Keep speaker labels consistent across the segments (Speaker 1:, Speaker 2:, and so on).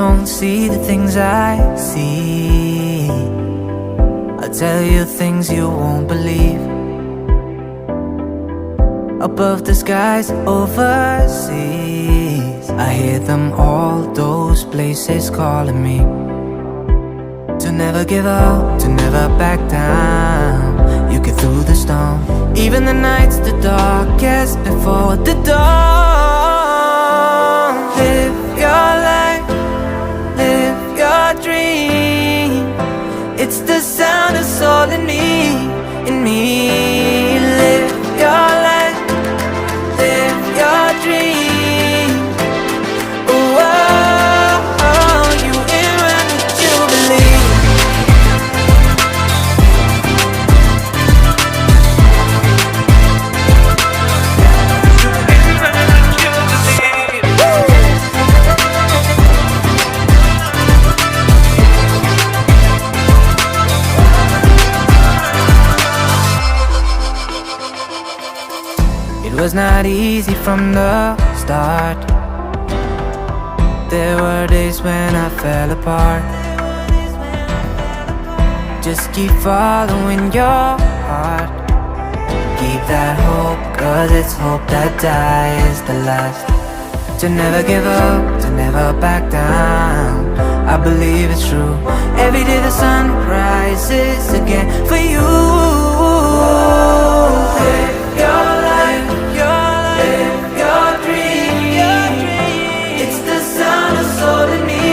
Speaker 1: don't see the things I see. I'll tell you things you won't believe. Above the skies overseas, I hear them all, those places calling me. To never give up, to never back down. You get through the storm, even the nights the darkest before the dawn. Live your life, live your dream. It's the sound of soul in me, in me. Live your life, live your dream. Oh, oh, oh, you in what you believe. It was not easy from the start. There were days when I fell apart. Just keep following your heart. Keep that hope, cause it's hope that dies the last. To never give up, to never back down. I believe it's true. Every day the sun rises again for you. Live your life, live your dream. It's the sound of soul in me,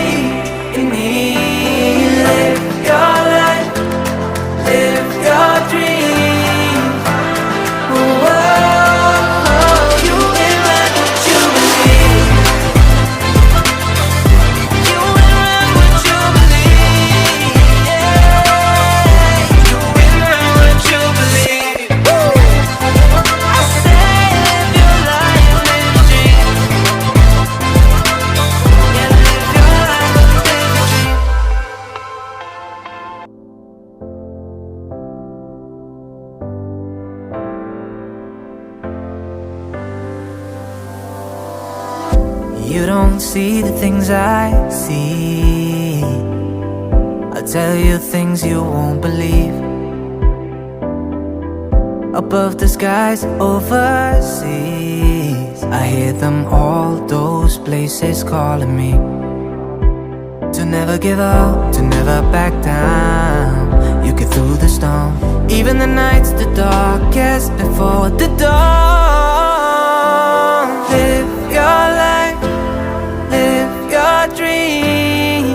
Speaker 1: in me. Live your life, live your dream. Oh, oh, oh, you in what you believe. You in what you believe. Yeah. You in what you believe. I say live your life, live your dream. Yeah, live your life, live your dream. You don't see the things I see. I'll tell you things you won't believe. Above the skies overseas, I hear them all, those places calling me. To never give up, to never back down. You get through the storm, even the nights the darkest before the dawn. Live your life, live your dream.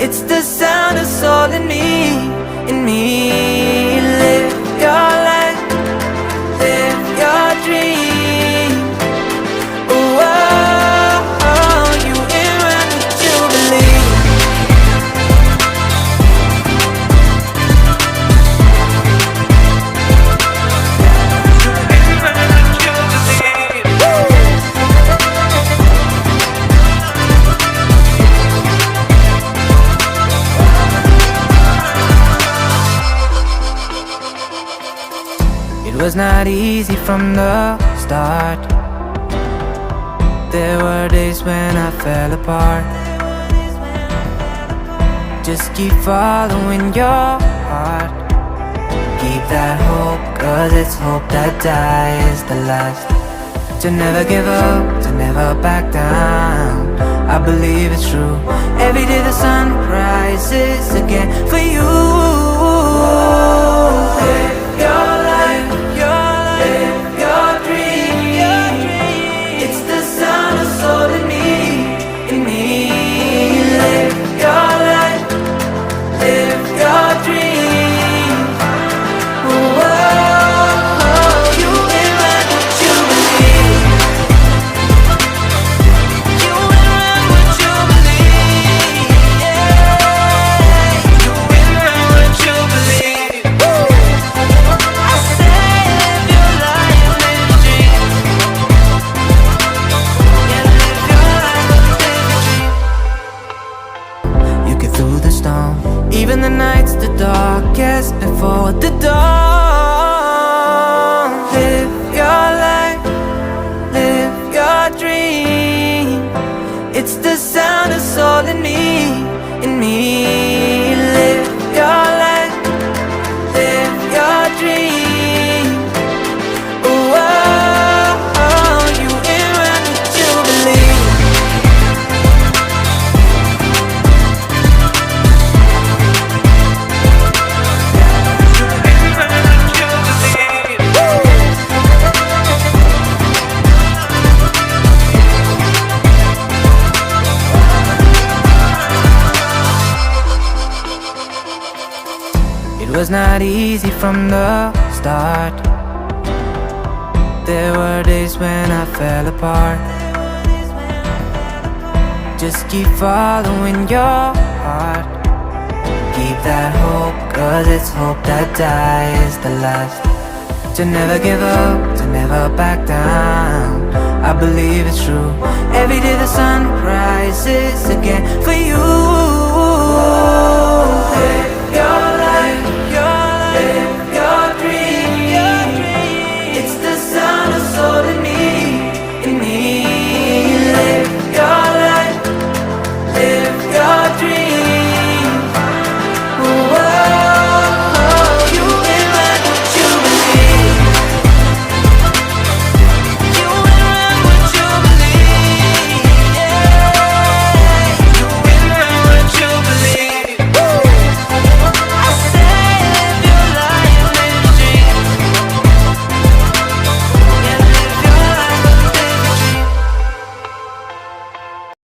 Speaker 1: It's the sound of soul in me, in me. Live your life, live your dream. Oh, oh, oh, you in what you believe. It was not easy from the start. There were days when I fell apart. Just keep following your heart. Keep that hope, cause it's hope that dies the last. To never give up, to never back down. I believe it's true. Every day the sun rises again for you. Live your life, live your dream. It's the sound of soul in me, in me. Live your life, live your dream. Oh, oh, oh, you in what you believe. You in what you believe. Yeah. You in what It was not easy from the start. There were days when I fell apart. Just keep following your heart. Keep that hope, cause it's hope that dies the last. To never give up, to never back down, I believe it's true. Every day the sun rises again for you.